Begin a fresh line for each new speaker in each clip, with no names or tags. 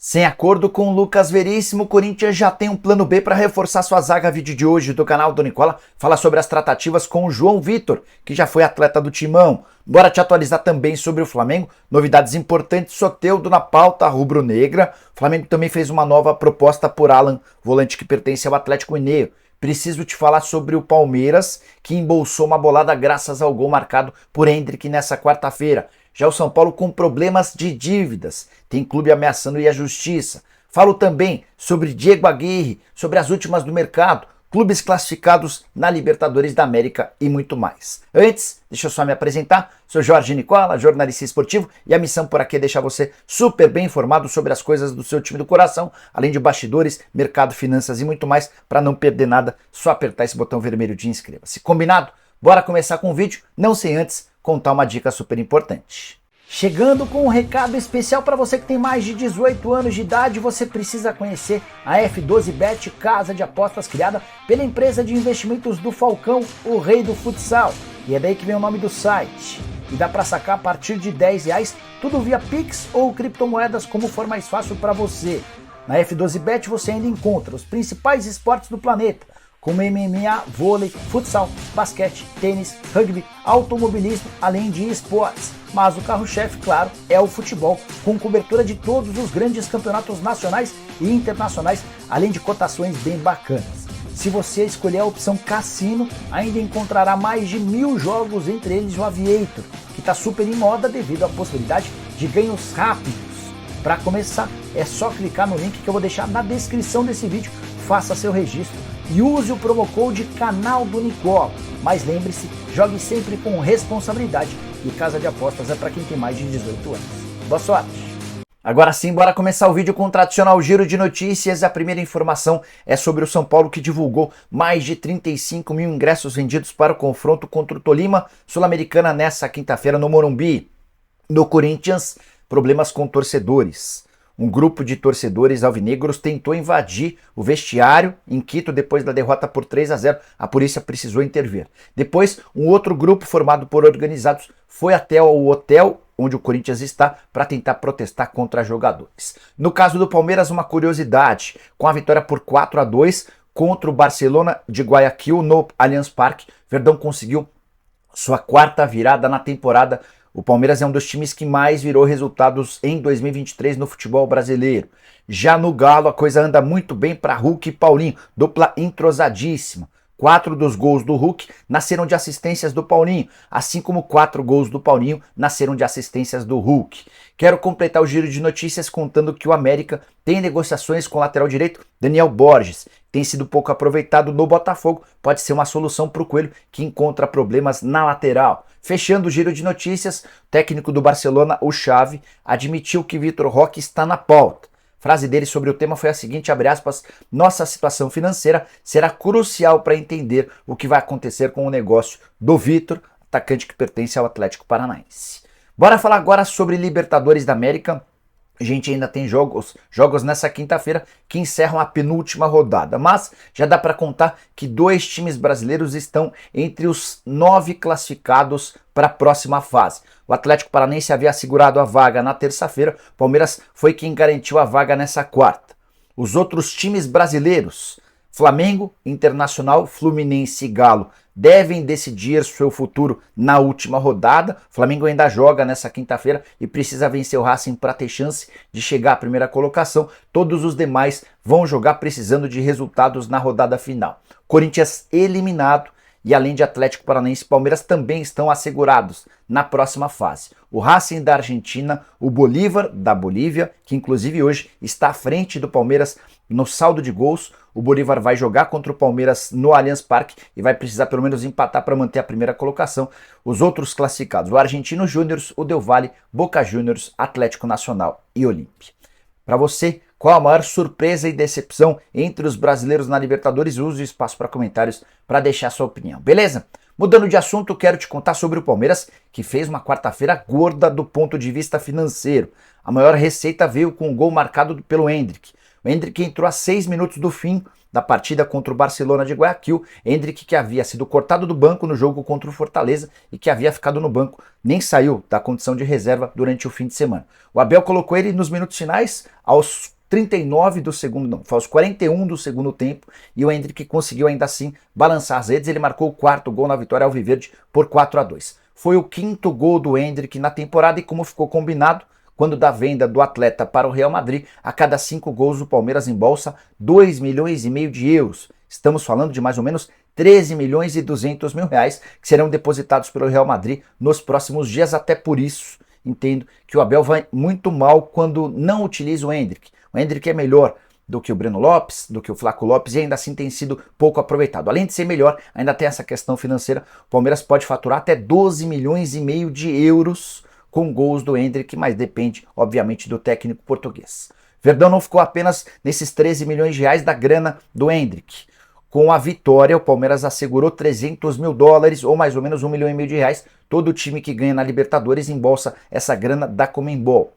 Sem acordo com o Lucas Veríssimo, o Corinthians já tem um plano B para reforçar sua zaga. Vídeo de hoje do canal do Nicola fala sobre as tratativas com o João Vitor, que já foi atleta do Timão. Bora te atualizar também sobre o Flamengo, novidades importantes, Soteldo na pauta rubro-negra. O Flamengo também fez uma nova proposta por Alan, volante que pertence ao Atlético Mineiro. Preciso te falar sobre o Palmeiras, que embolsou uma bolada graças ao gol marcado por Hendrick nessa quarta-feira. Já o São Paulo com problemas de dívidas, tem clube ameaçando ir à justiça. Falo também sobre Diego Aguirre, sobre as últimas do mercado, clubes classificados na Libertadores da América e muito mais. Antes, deixa eu só me apresentar, sou Jorge Nicola, jornalista esportivo, e a missão por aqui é deixar você super bem informado sobre as coisas do seu time do coração, além de bastidores, mercado, finanças e muito mais, para não perder nada, só apertar esse botão vermelho de inscreva-se. Combinado? Bora começar com o vídeo, não sem antes contar uma dica super importante. Chegando com um recado especial para você que tem mais de 18 anos de idade, você precisa conhecer a F12Bet, casa de apostas criada pela empresa de investimentos do Falcão, o rei do futsal. E é daí que vem o nome do site. E dá para sacar a partir de R$10, tudo via Pix ou criptomoedas, como for mais fácil para você. Na F12Bet você ainda encontra os principais esportes do planeta, como MMA, vôlei, futsal, basquete, tênis, rugby, automobilismo, além de esportes. Mas o carro-chefe, claro, é o futebol, com cobertura de todos os grandes campeonatos nacionais e internacionais, além de cotações bem bacanas. Se você escolher a opção Cassino, ainda encontrará mais de 1000 jogos, entre eles o Aviator, que está super em moda devido à possibilidade de ganhos rápidos. Para começar, é só clicar no link que eu vou deixar na descrição desse vídeo, faça seu registro e use o promo code Canal do Nicola. Mas lembre-se, jogue sempre com responsabilidade e casa de apostas é para quem tem mais de 18 anos. Boa sorte! Agora sim, bora começar o vídeo com o tradicional giro de notícias. A primeira informação é sobre o São Paulo, que divulgou mais de 35 mil ingressos vendidos para o confronto contra o Tolima Sul-Americana nessa quinta-feira no Morumbi. No Corinthians, problemas com torcedores. Um grupo de torcedores alvinegros tentou invadir o vestiário em Quito depois da derrota por 3-0. A polícia precisou intervir. Depois, um outro grupo formado por organizados foi até o hotel onde o Corinthians está para tentar protestar contra jogadores. No caso do Palmeiras, uma curiosidade. Com a vitória por 4-2 contra o Barcelona de Guayaquil no Allianz Parque, Verdão conseguiu sua quarta virada na temporada. O Palmeiras é um dos times que mais virou resultados em 2023 no futebol brasileiro. Já no Galo, a coisa anda muito bem para Hulk e Paulinho, dupla entrosadíssima. 4 dos gols do Hulk nasceram de assistências do Paulinho, assim como 4 gols do Paulinho nasceram de assistências do Hulk. Quero completar o giro de notícias contando que o América tem negociações com o lateral direito Daniel Borges. Tem sido pouco aproveitado no Botafogo, pode ser uma solução para o Coelho, que encontra problemas na lateral. Fechando o giro de notícias, o técnico do Barcelona, o Xavi, admitiu que Vitor Roque está na pauta. A frase dele sobre o tema foi a seguinte, abre aspas, nossa situação financeira será crucial para entender o que vai acontecer com o negócio do Vitor, atacante que pertence ao Atlético Paranaense. Bora falar agora sobre Libertadores da América. A gente ainda tem jogos nessa quinta-feira que encerram a penúltima rodada, mas já dá para contar que 2 times brasileiros estão entre os 9 classificados para a próxima fase. O Atlético Paranaense havia assegurado a vaga na terça-feira, o Palmeiras foi quem garantiu a vaga nessa quarta. Os outros times brasileiros, Flamengo, Internacional, Fluminense e Galo, devem decidir seu futuro na última rodada. O Flamengo ainda joga nessa quinta-feira e precisa vencer o Racing para ter chance de chegar à primeira colocação. Todos os demais vão jogar precisando de resultados na rodada final. Corinthians eliminado e além de Atlético Paranaense e Palmeiras também estão assegurados na próxima fase. O Racing da Argentina, o Bolívar da Bolívia, que inclusive hoje está à frente do Palmeiras no saldo de gols. O Bolívar vai jogar contra o Palmeiras no Allianz Parque e vai precisar pelo menos empatar para manter a primeira colocação. Os outros classificados, o Argentino Júnior, o Del Valle, Boca Juniors, Atlético Nacional e Olímpia. Para você, qual a maior surpresa e decepção entre os brasileiros na Libertadores? Use o espaço para comentários para deixar sua opinião, beleza? Mudando de assunto, quero te contar sobre o Palmeiras, que fez uma quarta-feira gorda do ponto de vista financeiro. A maior receita veio com o gol marcado pelo Hendrick. O Hendrick entrou a 6 minutos do fim da partida contra o Barcelona de Guayaquil. Endrick, que havia sido cortado do banco no jogo contra o Fortaleza e que havia ficado no banco, nem saiu da condição de reserva durante o fim de semana. O Abel colocou ele nos minutos finais, aos 39 do segundo, não, foi aos 41 do segundo tempo, e o Endrick conseguiu ainda assim balançar as redes. Ele marcou o quarto gol na vitória alviverde por 4-2. Foi o quinto gol do Endrick na temporada e, como ficou combinado, quando da venda do atleta para o Real Madrid, a cada 5 gols o Palmeiras embolsa 2,5 milhões de euros. Estamos falando de mais ou menos 13 milhões e 200 mil reais que serão depositados pelo Real Madrid nos próximos dias. Até por isso, entendo que o Abel vai muito mal quando não utiliza o Endrick. O Endrick é melhor do que o Breno Lopes, do que o Flaco Lopes, e ainda assim tem sido pouco aproveitado. Além de ser melhor, ainda tem essa questão financeira. O Palmeiras pode faturar até 12,5 milhões de euros com gols do Endrick, mas depende, obviamente, do técnico português. Verdão não ficou apenas nesses 13 milhões de reais da grana do Endrick. Com a vitória, o Palmeiras assegurou 300 mil dólares, ou mais ou menos 1,5 milhão de reais. Todo time que ganha na Libertadores embolsa essa grana da Conmebol.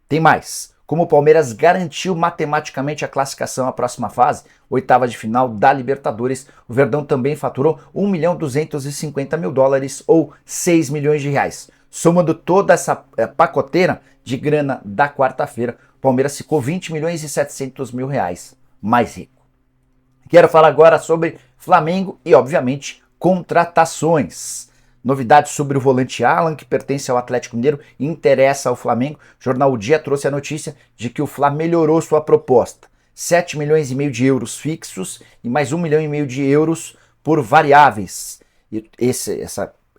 Tem mais. Como o Palmeiras garantiu matematicamente a classificação à próxima fase, oitava de final da Libertadores, o Verdão também faturou 1,250 milhão de dólares, ou 6 milhões de reais. Somando toda essa pacoteira de grana da quarta-feira, o Palmeiras ficou 20 milhões e 700 mil reais mais rico. Quero falar agora sobre Flamengo e, obviamente, contratações. Novidades sobre o volante Alan, que pertence ao Atlético Mineiro e interessa ao Flamengo. O jornal O Dia trouxe a notícia de que o Fla melhorou sua proposta. 7,5 milhões de euros fixos e mais 1,5 milhão de euros por variáveis. E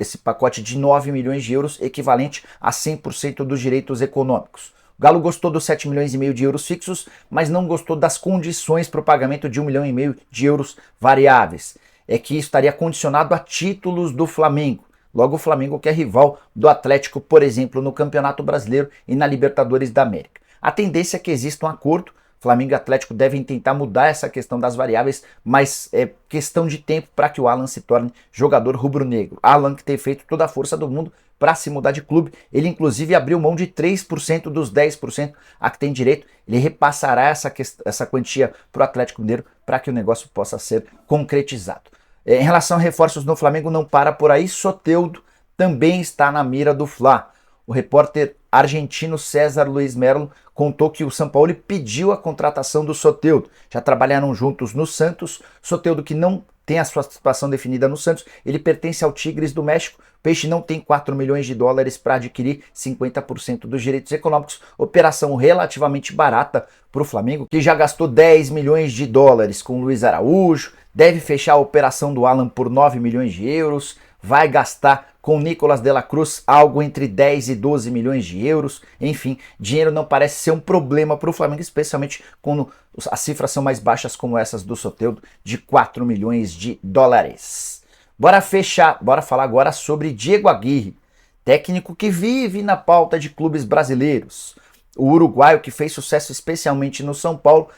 esse pacote de 9 milhões de euros equivalente a 100% dos direitos econômicos. O Galo gostou dos 7,5 milhões de euros fixos, mas não gostou das condições para o pagamento de 1,5 milhão de euros variáveis. É que isso estaria condicionado a títulos do Flamengo. Logo, o Flamengo, que é rival do Atlético, por exemplo, no Campeonato Brasileiro e na Libertadores da América. A tendência é que exista um acordo. Flamengo e Atlético devem tentar mudar essa questão das variáveis, mas é questão de tempo para que o Alan se torne jogador rubro-negro. Alan, que tem feito toda a força do mundo para se mudar de clube, ele inclusive abriu mão de 3% dos 10% a que tem direito. Ele repassará essa quantia para o Atlético Mineiro para que o negócio possa ser concretizado. Em relação a reforços no Flamengo, não para por aí. Soteldo também está na mira do Fla. O repórter argentino César Luiz Merlo contou que o Sampaoli pediu a contratação do Soteldo. Já trabalharam juntos no Santos. Soteldo, que não tem a sua situação definida no Santos, ele pertence ao Tigres do México. O Peixe não tem 4 milhões de dólares para adquirir 50% dos direitos econômicos. Operação relativamente barata para o Flamengo, que já gastou 10 milhões de dólares com Luiz Araújo, deve fechar a operação do Alan por 9 milhões de euros, vai gastar com Nicolas de la Cruz algo entre 10 e 12 milhões de euros. Enfim, dinheiro não parece ser um problema para o Flamengo, especialmente quando as cifras são mais baixas como essas do Soteldo, de 4 milhões de dólares. Bora falar agora sobre Diego Aguirre, técnico que vive na pauta de clubes brasileiros. O uruguaio, que fez sucesso especialmente no São Paulo,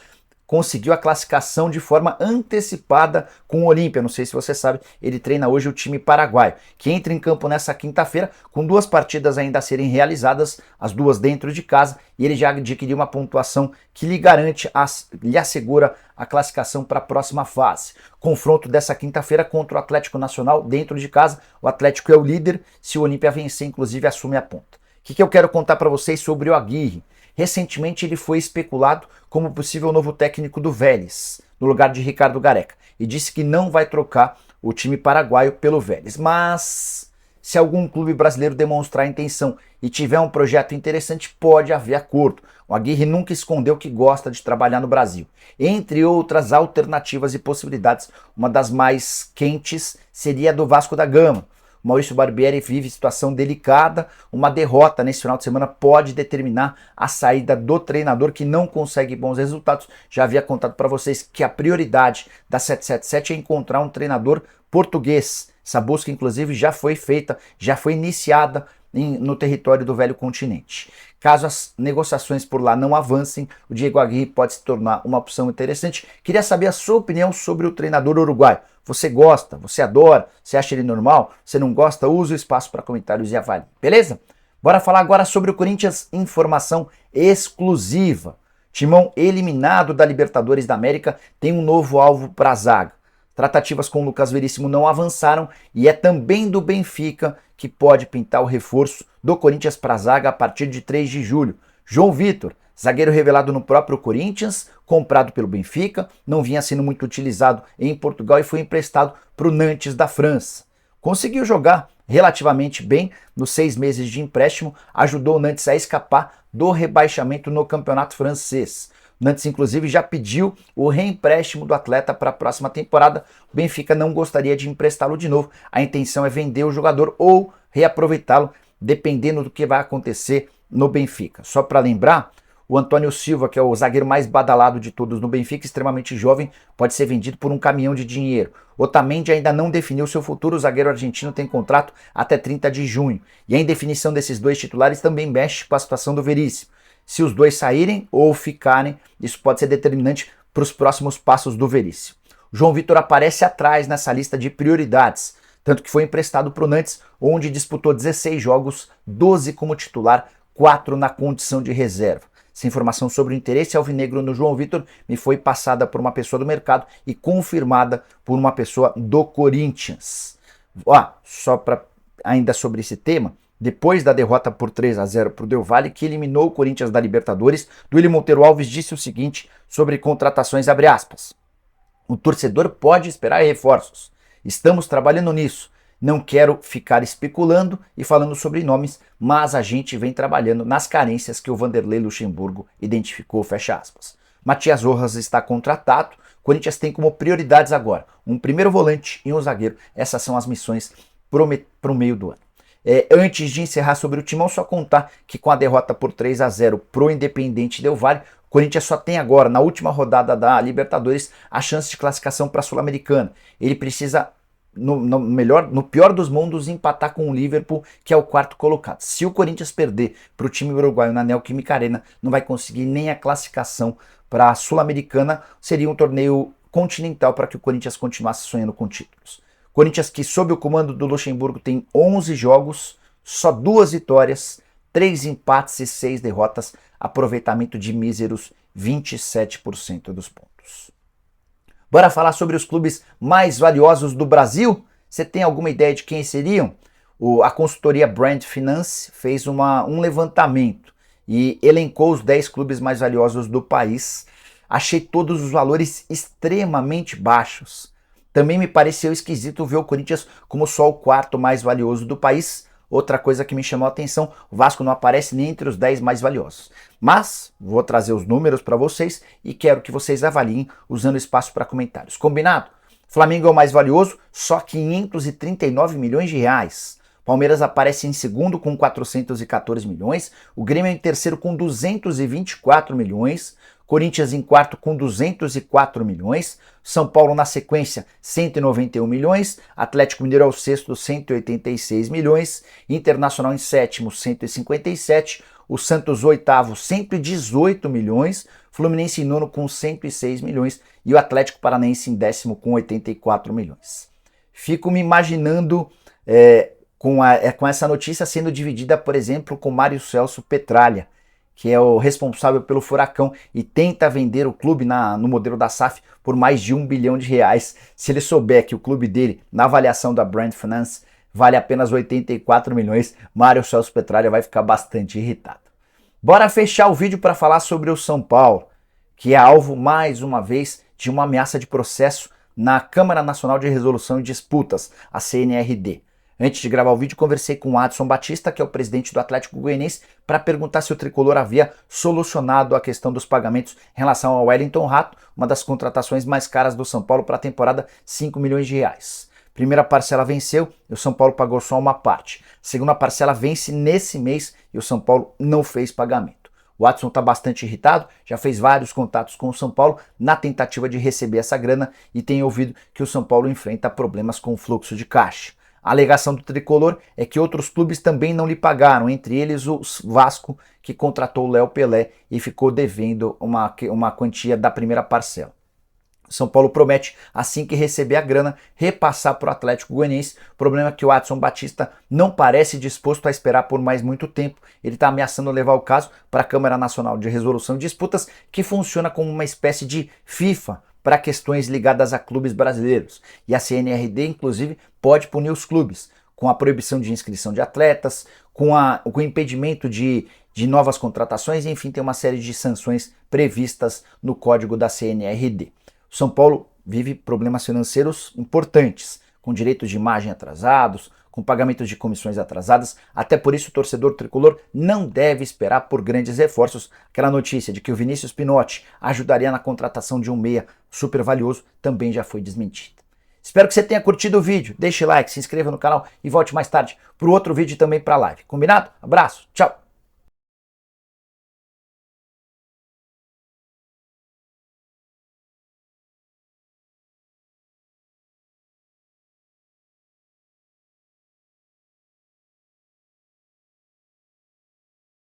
conseguiu a classificação de forma antecipada com o Olímpia. Não sei se você sabe, ele treina hoje o time paraguaio, que entra em campo nessa quinta-feira, com 2 partidas ainda a serem realizadas, as 2 dentro de casa, e ele já adquiriu uma pontuação que lhe garante, lhe assegura a classificação para a próxima fase. Confronto dessa quinta-feira contra o Atlético Nacional dentro de casa. O Atlético é o líder, se o Olímpia vencer, inclusive assume a ponta. O que eu quero contar para vocês sobre o Aguirre? Recentemente ele foi especulado como possível novo técnico do Vélez, no lugar de Ricardo Gareca, e disse que não vai trocar o time paraguaio pelo Vélez. Mas se algum clube brasileiro demonstrar intenção e tiver um projeto interessante, pode haver acordo. O Aguirre nunca escondeu que gosta de trabalhar no Brasil. Entre outras alternativas e possibilidades, uma das mais quentes seria a do Vasco da Gama. Maurício Barbieri vive situação delicada. Uma derrota nesse final de semana pode determinar a saída do treinador, que não consegue bons resultados. Já havia contado para vocês que a prioridade da 777 é encontrar um treinador português. Essa busca, inclusive, já foi feita, já foi iniciada no território do velho continente. Caso as negociações por lá não avancem, o Diego Aguirre pode se tornar uma opção interessante. Queria saber a sua opinião sobre o treinador uruguaio. Você gosta? Você adora? Você acha ele normal? Você não gosta? Use o espaço para comentários e avalie. Beleza? Bora falar agora sobre o Corinthians. Informação exclusiva. O Timão, eliminado da Libertadores da América, tem um novo alvo para a zaga. Tratativas com o Lucas Veríssimo não avançaram e é também do Benfica que pode pintar o reforço do Corinthians para a zaga a partir de 3 de julho. João Vitor, zagueiro revelado no próprio Corinthians, comprado pelo Benfica, não vinha sendo muito utilizado em Portugal e foi emprestado para o Nantes da França. Conseguiu jogar relativamente bem nos 6 meses de empréstimo, ajudou o Nantes a escapar do rebaixamento no campeonato francês. O Nantes, inclusive, já pediu o reempréstimo do atleta para a próxima temporada. O Benfica não gostaria de emprestá-lo de novo. A intenção é vender o jogador ou reaproveitá-lo, dependendo do que vai acontecer no Benfica. Só para lembrar, o Antônio Silva, que é o zagueiro mais badalado de todos no Benfica, extremamente jovem, pode ser vendido por um caminhão de dinheiro. Otamendi ainda não definiu seu futuro, o zagueiro argentino tem contrato até 30 de junho. E a indefinição desses dois titulares também mexe com a situação do Veríssimo. Se os dois saírem ou ficarem, isso pode ser determinante para os próximos passos do Veríssimo. O João Vitor aparece atrás nessa lista de prioridades, tanto que foi emprestado para o Nantes, onde disputou 16 jogos, 12 como titular, 4 na condição de reserva. Essa informação sobre o interesse alvinegro no João Vitor me foi passada por uma pessoa do mercado e confirmada por uma pessoa do Corinthians. Só para ainda sobre esse tema, depois da derrota por 3-0 para o Del Valle, que eliminou o Corinthians da Libertadores, Duílio Monteiro Alves disse o seguinte sobre contratações, abre aspas, o torcedor pode esperar reforços, estamos trabalhando nisso, não quero ficar especulando e falando sobre nomes, mas a gente vem trabalhando nas carências que o Vanderlei Luxemburgo identificou, fecha aspas. Matias Rojas está contratado, o Corinthians tem como prioridades agora um primeiro volante e um zagueiro, essas são as missões para o meio do ano. Antes de encerrar sobre o Timão, só contar que com a derrota por 3-0 pro Independente Del Valle, o Corinthians só tem agora, na última rodada da Libertadores, a chance de classificação para a Sul-Americana. Ele precisa, no pior dos mundos, empatar com o Liverpool, que é o 4º colocado. Se o Corinthians perder para o time uruguaio na Neoquímica Arena, não vai conseguir nem a classificação para a Sul-Americana, seria um torneio continental para que o Corinthians continuasse sonhando com títulos. Corinthians que, sob o comando do Luxemburgo, tem 11 jogos, só 2 vitórias, 3 empates e 6 derrotas, aproveitamento de míseros 27% dos pontos. Bora falar sobre os clubes mais valiosos do Brasil? Você tem alguma ideia de quem seriam? A consultoria Brand Finance fez um levantamento e elencou os 10 clubes mais valiosos do país. Achei todos os valores extremamente baixos. Também me pareceu esquisito ver o Corinthians como só o 4º mais valioso do país. Outra coisa que me chamou a atenção, o Vasco não aparece nem entre os 10 mais valiosos. Mas vou trazer os números para vocês e quero que vocês avaliem usando espaço para comentários. Combinado? Flamengo é o mais valioso, só 539 milhões de reais. Palmeiras aparece em segundo com 414 milhões, o Grêmio em terceiro com 224 milhões, Corinthians em quarto com 204 milhões, São Paulo na sequência 191 milhões, Atlético Mineiro é o sexto 186 milhões, Internacional em sétimo 157, o Santos oitavo 118 milhões, Fluminense em nono com 106 milhões e o Atlético Paranaense em décimo com 84 milhões. Fico me imaginando com essa notícia sendo dividida, por exemplo, com Mário Celso Petralha, que é o responsável pelo Furacão e tenta vender o clube no modelo da SAF por mais de R$1 bilhão. Se ele souber que o clube dele, na avaliação da Brand Finance, vale apenas 84 milhões, Mário Celso Petralha vai ficar bastante irritado. Bora fechar o vídeo para falar sobre o São Paulo, que é alvo, mais uma vez, de uma ameaça de processo na Câmara Nacional de Resolução e Disputas, a CNRD. Antes de gravar o vídeo, conversei com o Adson Batista, que é o presidente do Atlético Goianiense, para perguntar se o tricolor havia solucionado a questão dos pagamentos em relação ao Wellington Rato, uma das contratações mais caras do São Paulo para a temporada, 5 milhões de reais. Primeira parcela venceu e o São Paulo pagou só uma parte. Segunda parcela vence nesse mês e o São Paulo não fez pagamento. O Adson está bastante irritado, já fez vários contatos com o São Paulo na tentativa de receber essa grana e tem ouvido que o São Paulo enfrenta problemas com o fluxo de caixa. A alegação do tricolor é que outros clubes também não lhe pagaram, entre eles o Vasco, que contratou o Léo Pelé e ficou devendo uma quantia da primeira parcela. São Paulo promete, assim que receber a grana, repassar para o Atlético Goianiense. O problema é que o Adson Batista não parece disposto a esperar por mais muito tempo. Ele está ameaçando levar o caso para a Câmara Nacional de Resolução de Disputas, que funciona como uma espécie de FIFA para questões ligadas a clubes brasileiros. E a CNRD, inclusive, pode punir os clubes com a proibição de inscrição de atletas, com o impedimento de novas contratações, enfim, tem uma série de sanções previstas no código da CNRD. O São Paulo vive problemas financeiros importantes, com direitos de imagem atrasados, com pagamentos de comissões atrasadas. Até por isso o torcedor tricolor não deve esperar por grandes reforços. Aquela notícia de que o Vinícius Pinotti ajudaria na contratação de um meia super valioso também já foi desmentida. Espero que você tenha curtido o vídeo. Deixe like, se inscreva no canal e volte mais tarde para o outro vídeo e também para a live. Combinado? Abraço, tchau!